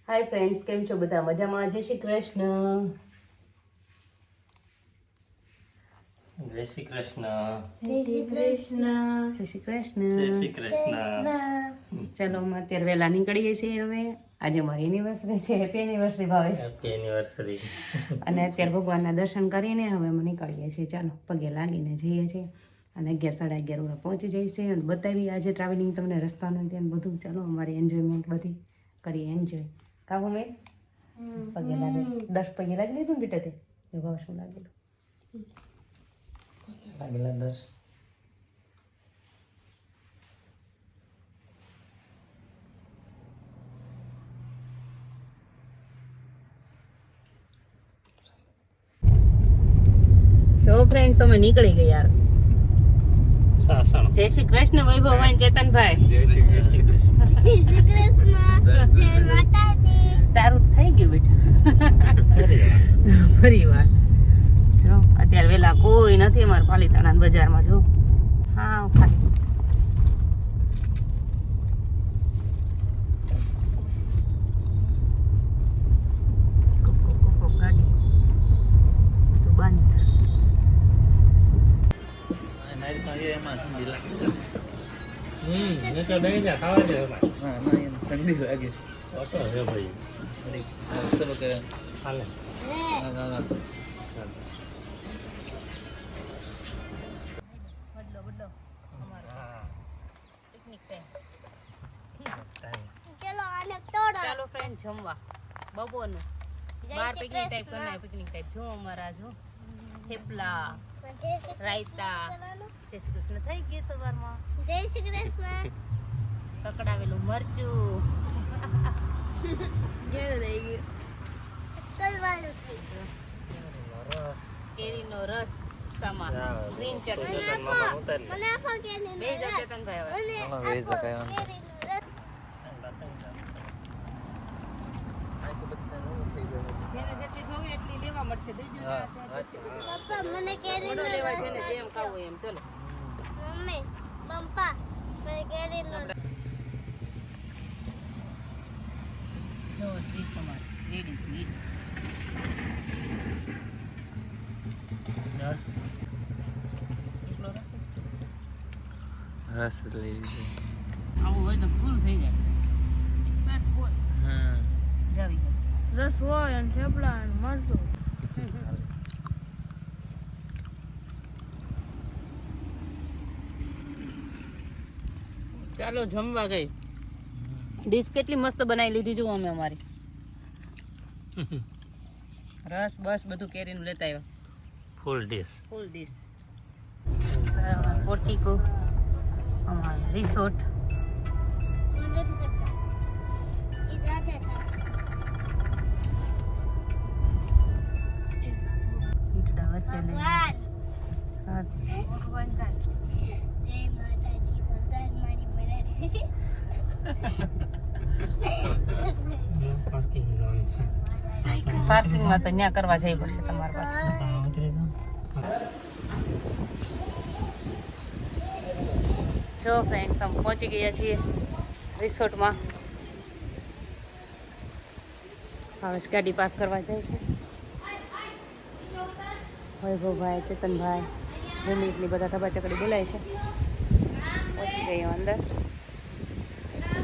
Hi friends, કેમ છો બધા? મજામાં? જય શ્રી કૃષ્ણ. જય શ્રી કૃષ્ણ. જય શ્રી કૃષ્ણ. જય શ્રી કૃષ્ણ. જય શ્રી કૃષ્ણ. ચલો, અમે અત્યારે વહેલા નીકળીએ છીએ. હવે આજે મારી એનિવર્સરી છે. Happy anniversary Bhavesh. Happy anniversary. અને અત્યારે ભગવાનના દર્શન કરીને હવે અમે નીકળીએ છીએ. ચાલો, પગે લાગીને જઈએ છીએ અને 11:30 પહોંચી જઈશે અને બતાવી આજે ટ્રાવેલિંગ તમને રસ્તાનું ત્યાં બધું. ચાલો, અમારી એન્જોયમેન્ટ બધી કરીએ. એન્જોય કાબુ મેં પગે લાગે છે. 10 પગે લાગી દીધું ને બેટા? તે ભાવ શું લાગેલું? આગલા 10. જો ફ્રેન્ડ્સ, અમે નીકળી ગયા. સાસણ. જય શ્રી કૃષ્ણ વૈભવભાઈ, ચેતનભાઈ. જય શ્રી કૃષ્ણ. તારું થઈ ગયું બેટા. ફરી વાર જો અત્યારે વેલા કોઈ નથી અમારે પાલીતાણા બજારમાં. જો હા ખાલી ગાડી તો બંધ. ને તો દઈ જા ખાવા દે ભાઈ. ના ના એમ ઠંડી લાગે. ઓટો હે ભાઈ. ચલો કે હાલે. ના ના ના બદલો અમારો પિકનિક ટાઈમ. ચાલો ફ્રેન્ડ, જમવા બપોરનું 12 પિકનિક ટાઈપ કરનાર. પિકનિક ટાઈપ જો અમારા જો થેપલા, રાયતા. જય શ્રી કૃષ્ણ થઈ ગઈ સવારમાં. જય શ્રી કૃષ્ણ. કકડાવેલું મરચું કેવું થઈ ગયું? કલવાળું થઈ ગયું. કેરીનો રસ સામા, ગ્રીન ચટણી. મને આપો કેરીનો બે રસ. ચેતનભાઈ હવે મને આમાં વેજ આપો લગાવ્યો. કેરીનો રસ. જેને જેટલી જોવી એટલી લેવા મળશે. દેજો ને આ પપ્પા મને કેરીનો થોડો લેવા છે ને, રસ. જેમ ખાવું હોય એમ. ચલો મમ્મી પપ્પા મને કેરીનો રસ. જો ટ્રી સમાર રેડી મીટ. એટલો રસ જ. રસ લઈ લીધો. આવું હોય તો ફૂલ થઈ જાય. પેટ ફૂલ જાવી જાય. રસ હોય અને થેપલા અને મરચું. ચાલો જમવા ગઈ. ડીશ કેટલી મસ્ત બનાવી લીધી જુઓ અમે અમારી. રસ બસ બધું કેરીનું લેતા આવ્યા. ફૂલ ડીશ. ફૂલ ડીશ. પોર્ટિકો અમારા રિસોર્ટ. ઈટડા વચ્ચે લઈ સાથે જય માતાજી, ભગવાન મારી મદદ. પાર્કિંગ ઝોન છે. પાર્કિંગમાં તો ત્યાં કરવા જઈ પડશે તમારે પાછું. ઉતરી જાઓ. જો ફ્રેન્ડ્સ, અમે પહોંચી ગયા છીએ રિસોર્ટમાં. હવે ગાડી પાર્ક કરવા જાય છે વૈભવભાઈ, ચેતનભાઈ, ભૂમિકની બધા ધબાચકડી બોલાય છે. પહોંચી જઈએ અંદર,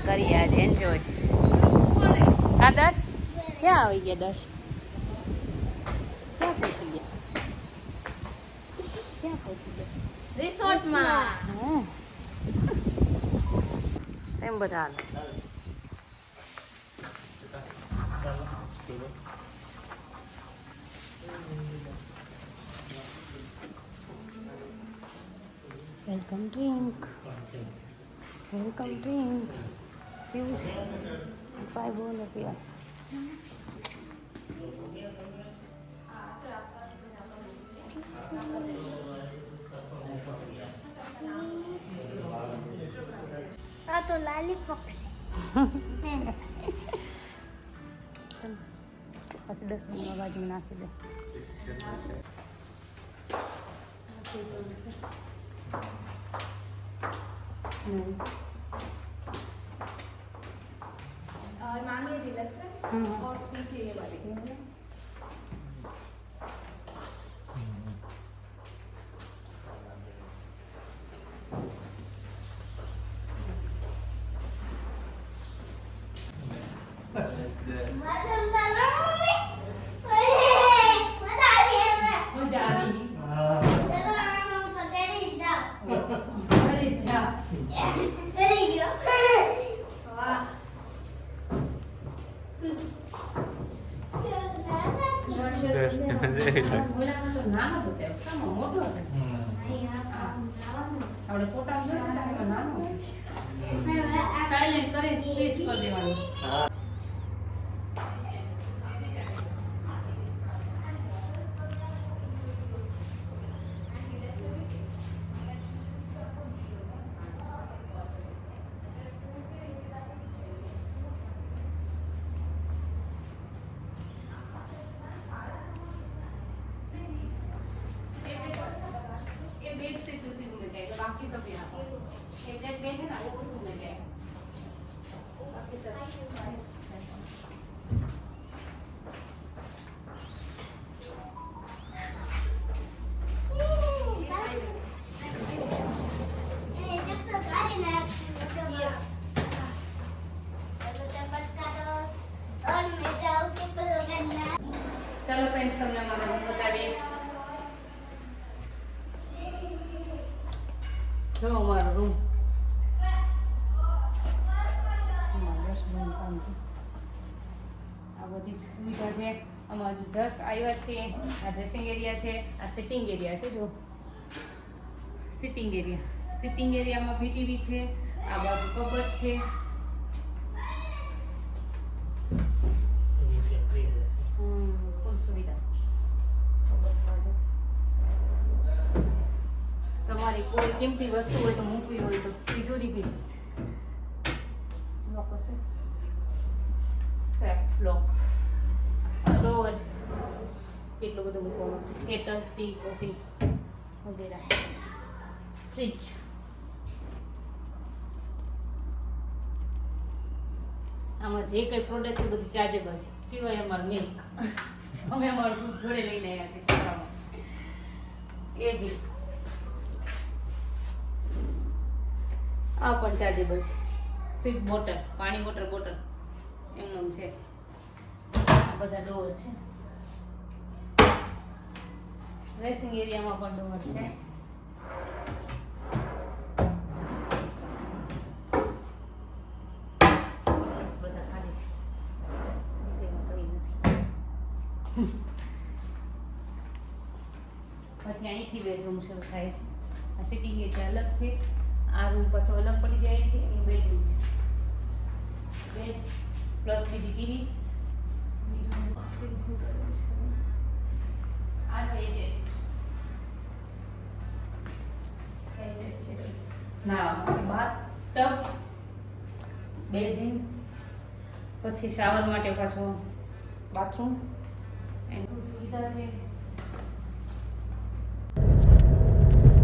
કરીએ આજે એન્જોય. હા દર્શ, ક્યાં આવી ગયા દર્શ? ક્યાં પહોંચી ગયા? ક્યાં પહોંચી ગયા? રિસોર્ટમાં. હા એમ બધા હાલે. Welcome drink, welcome drink. પીવું છે? ભાઈ બોલો પીવા. આ તો લાલીપોપ છે. પછી ડસ્ટબિનમાં બાજુમાં નાખી દે. મજા આવી હા અરે જા વાહ બોલામાં તો નાનો હતો તે સામો મોટો છે આપણે ફોટા જોયા હતા એમાં નાનો સાયલેન્ટ કરી સ્પીચ કરી દેવાનું ये बेड से दूसरी रूम में जाएगा बाकी सब यहाँ ये ब्लैक बेड है ना वो उस रूम में जाएगा बाकी सब चलो फ्रेंड्स તમને અમારો રૂમ બતાવીએ જો અમારો રૂમ આ બધી સુવિધા છે આમાં જસ્ટ આવ્યા છે આ ડ્રેસિંગ એરિયા છે આ સિટિંગ એરિયા છે જો સિટિંગ એરિયામાં ટીવી છે આ બાજુ કબટ છે ફૂલ સુવિધા તમારી કોઈ કિંમતી વસ્તુ હોય તો મૂકવી હોય તો તિજોરી બી લોક હશે સેફ લોક ડોર કેટલું બધું મૂકવાનું કેટલ ટી કોફી વગેરે ફ્રીજ આમાં જે કંઈ પ્રોડક્ટ છે બધું ચાર્જેબલ છે સિવાય અમારું મિલ્ક અમે અમારું દૂધ જોડે લઈને આવ્યા છીએ છોકરામાં એ બી આ પણ ચાર્જેબલ છે સીટ બોટલ પાણી બોટલ એમનું છે આ બધા ડોર છે ડ્રેસિંગ એરિયામાં પણ ડોર છે બધા ખાલી છે તેમાં કંઈ નથી પછી અહીંથી બેડરૂમ શરૂ થાય છે આ સિટિંગ એરિયા અલગ છે આ રૂમ પાછો અલગ પડી જાય છે એનું બેડરૂમ છે બેડ પ્લસ બીજી ટીવી આ છે ના બાથ ટબ બેઝિન પછી શાવર માટે પાછો બાથરૂમ એની સુવિધા છે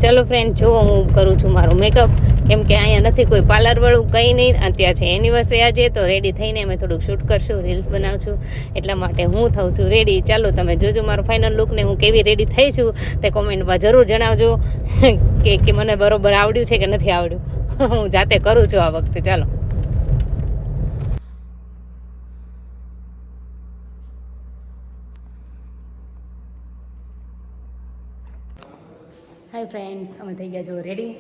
ચલો ફ્રેન્ડ જો હું કરું છું મારું મેકઅપ કેમ કે અહીંયા નથી કોઈ પાર્લરવાળું કંઈ નહીં અત્યારે છે એનિવર્સરી આજે તો રેડી થઈને અમે થોડુંક શૂટ કરશું રીલ્સ બનાવશું એટલા માટે હું થઉં છું રેડી ચાલો તમે જોજો મારો ફાઇનલ લુકને હું કેવી રેડી થઈ છું તે કોમેન્ટમાં જરૂર જણાવજો કે મને બરોબર આવડ્યું છે કે નથી આવડ્યું હું જાતે કરું છું આ વખતે ચાલો હાય ફ્રેન્ડ્સ અમે થઈ ગયા જો રેડી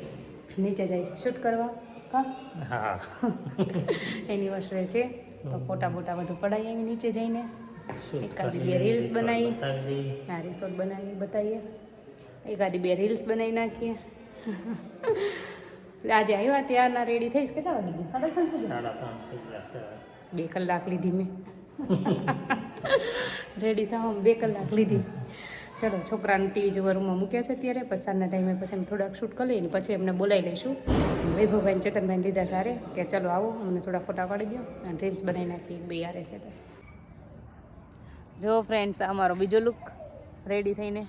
નીચે જાય છે શૂટ કરવા હા એનિવર્સરી છે તો ફોટા બધું પડાવી આવી નીચે જઈને એકાદી બે રીલ્સ બનાવી હા રિસોર્ટ બનાવી બતાવીએ એકાદી બે રીલ્સ બનાવી નાખીએ આજે આવ્યા ત્યારના રેડી થઈશ કેટલા વાગે 3:30 2 કલાક લીધી મેં રેડી થવામાં 2 કલાક લીધી ચલો છોકરાને ટીવી જોવા રૂમમાં મૂક્યા છે અત્યારે પછી સાંજના ટાઈમે પછી અમે થોડાક શૂટ કરી લઈને પછી એમને બોલાવી લઈશું વૈભવભાઈ ચેતનભાઈ લીધા સારે કે ચલો આવો અમને થોડા ફોટા પાડી દો અને રીલ્સ બનાવી નાખીએ બે યારે છે તો જો ફ્રેન્ડ્સ અમારો બીજો લુક રેડી થઈને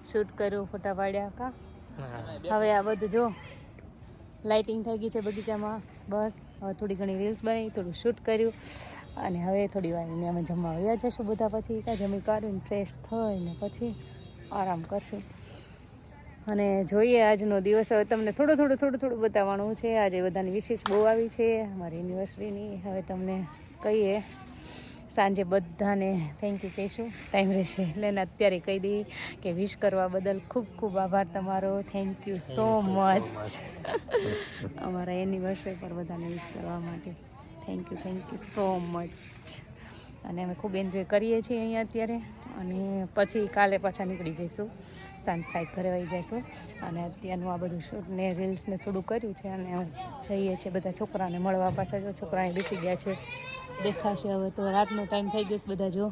શૂટ કર્યું ફોટા પાડ્યા કા હવે આ બધું જો લાઇટિંગ થઈ ગઈ છે બગીચામાં બસ હવે થોડી ઘણી રીલ્સ બનાવી થોડું શૂટ કર્યું અને હવે થોડી વાર અમે જમવા વયા જશું બધા પછી કાં જમી કાઢીને ફ્રેશ થઈને પછી આરામ કરશું અને જોઈએ આજનો દિવસ. હવે તમને થોડું બતાવવાનું છે. આજે બધાની વિશેષ બહુ આવી છે અમારી એનિવર્સરીની. હવે તમને કહીએ સાંજે બધાને થેન્ક યુ કહીશું, ટાઈમ રહેશે એટલે ને અત્યારે કહી દઈ કે વિશ કરવા બદલ ખૂબ ખૂબ આભાર તમારો. થેન્ક યુ સો મચ અમારા એનિવર્સરી પર બધાને વિશ કરવા માટે. Thank you so much. અને અમે ખૂબ એન્જોય કરીએ છીએ અહીંયા અત્યારે. અને પછી કાલે પાછા નીકળી જઈશું, સાંજ થાય ઘરે આવી જઈશું. અને અત્યારનું આ બધું શૂટ ને રીલ્સને થોડું કર્યું છે અને જઈએ છીએ બધા છોકરાને મળવા. પાછા જો છોકરાએ બેસી ગયા છે, દેખાશે હવે તો. રાતનો ટાઈમ થઈ ગયો છે. બધા જો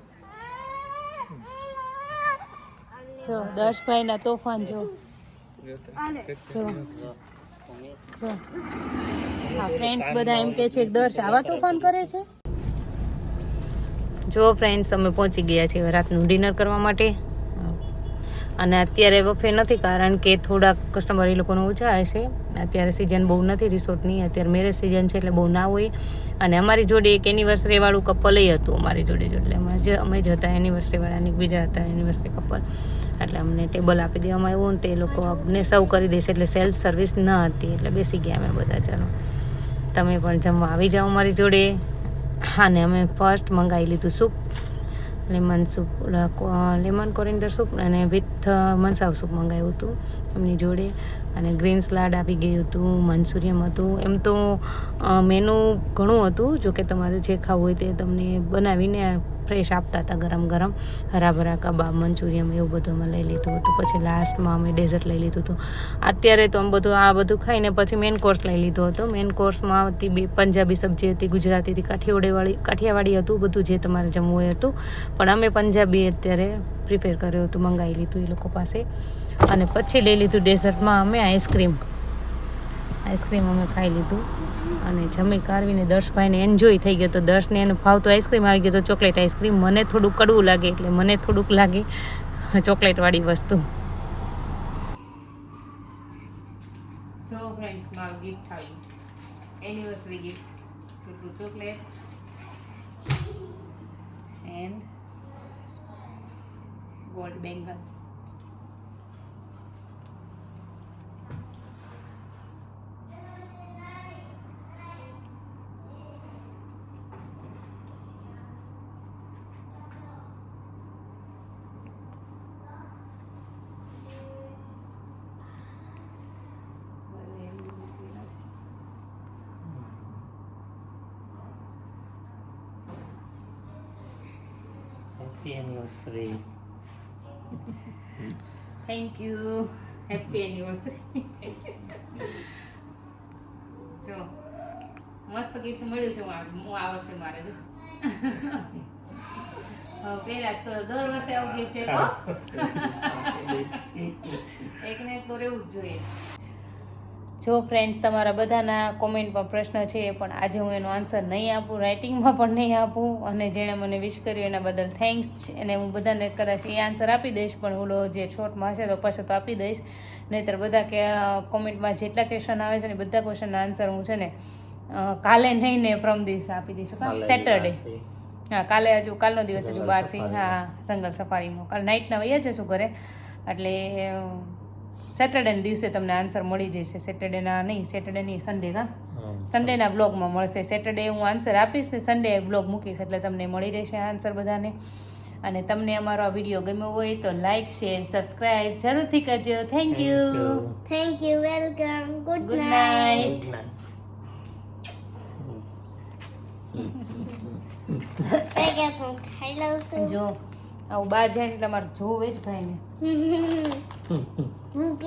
દર્શભાઈના તોફાન જો હા ફ્રેન્ડ્સ બધા એમ કે છે દર્શ આવા તોફાન કરે છે. જો ફ્રેન્ડ્સ અમે પહોંચી ગયા છીએ રાતનું ડિનર કરવા માટે. અને અત્યારે બફે નથી કારણ કે થોડાક કસ્ટમર એ લોકોને ઓછા હશે. અત્યારે સિઝન બહુ નથી રિસોર્ટની, અત્યારે મેરેજ સિઝન છે એટલે બહુ ના હોય. અને અમારી જોડે એક એનિવર્સરી વાળું કપલ હતું અમારી જોડે એટલે અમે જ હતા એનિવર્સરી વાળાની, બીજા હતા એનિવર્સરી કપલ. એટલે અમને ટેબલ આપી દેવામાં આવ્યું ને તે લોકો અમને સર્વ કરી દેશે એટલે સેલ્ફ સર્વિસ ન હતી એટલે બેસી ગયા અમે બધા. ચાલો તમે પણ જમવા આવી જાઓ અમારી જોડે. હા ને અમે ફર્સ્ટ મંગાવી લીધું soup, lemon soup, lemon coriander soup અને વિથ મનસાવ સૂપ મંગાવ્યું હતું એમની જોડે. અને ગ્રીન સલાડ આવી ગયું હતું, મંચુરિયમ હતું. એમ તો મેનુ ઘણું હતું, જોકે તમારે જે ખાવું હોય તે તમને બનાવીને ફ્રેશ આપતા હતા ગરમ ગરમ. હરાભરા કબાબ, મંચુરિયમ એવું બધું અમે લઈ લીધું હતું. પછી લાસ્ટમાં અમે ડેઝર્ટ લઈ લીધું હતું. અત્યારે તો અમે આ બધું ખાઈને પછી મેન કોર્સ લઈ લીધો હતો. મેન કોર્સમાં હતી પંજાબી સબ્જી હતી, ગુજરાતી હતી, કાઠિયાવાડી હતું, બધું જે તમારે જમવું હોય હતું. પણ અમે પંજાબી અત્યારે પ્રિપેર કર્યું હતું, મંગાવી લીધું એ લોકો પાસે. અને પછી લઈ લીધું ડેઝર્ટમાં અમે આઈસ્ક્રીમ અમે ખાઈ લીધું. અને જમી કારવીને દર્શભાઈને એન્જોય થઈ ગયો. તો દર્શને એને ભાવતો આઈસ્ક્રીમ આવી ગયો તો ચોકલેટ આઈસ્ક્રીમ. મને થોડુંક કડવું લાગે એટલે મને થોડુંક લાગે ચોકલેટવાળી વસ્તુ. જો ફ્રેન્ડ્સ મારું ગિફ્ટ આવ્યું, anniversary gift, chocolate and gold bangles. Happy anniversary. Thank you. Happy anniversary. જો મસ્ત ગિફ્ટ મળ્યું છે. હું આ વર્ષે મારે જો પેલા જ કરો, દર વર્ષે આવું ગિફ્ટ એકને એક તો રહેવું જ જોઈએ. જો ફ્રેન્ડ્સ તમારા બધાના કોમેન્ટમાં પ્રશ્ન છે પણ આજે હું એનો આન્સર નહીં આપું, રાઇટિંગમાં પણ નહીં આપું. અને જેણે મને વિશ કર્યું એના બદલ થેન્ક્સ. અને હું બધાને કદાચ એ આન્સર આપી દઈશ પણ ઓલો જે શોર્ટમાં હશે તો પછી તો આપી દઈશ. નહીંતર બધા કે કોમેન્ટમાં જેટલા ક્વેશ્ચન આવે છે ને બધા ક્વેશ્ચનના આન્સર હું છે ને કાલે નહીં ને પ્રમ દિવસે આપી દઈશું. સેટરડે. હા કાલે હજુ કાલનો દિવસ હજુ બહાર છે. હા જંગલ સફારીમાં કાલે નાઇટના વયા જશું ઘરે એટલે સેટરડેના દિવસે તમને આન્સર મળી જશે. સેટરડે નહીં સન્ડે કા સન્ડેના બ્લોગમાં મળશે. સેટરડે હું આન્સર આપીશ ને સન્ડે બ્લોગ મૂકીશ એટલે તમને મળી રહેશે આન્સર બધાને. અને તમને અમારો આ વિડીયો ગમ્યો હોય તો લાઇક, શેર, સબસ્ક્રાઇબ જરૂરથી કરજો. Thank you. Welcome. Good good night. Night. ખાઈ લઉં છું. જો આવું બહાર જાય ને એટલે અમારે જોવે જ ભાઈને. ભૂખ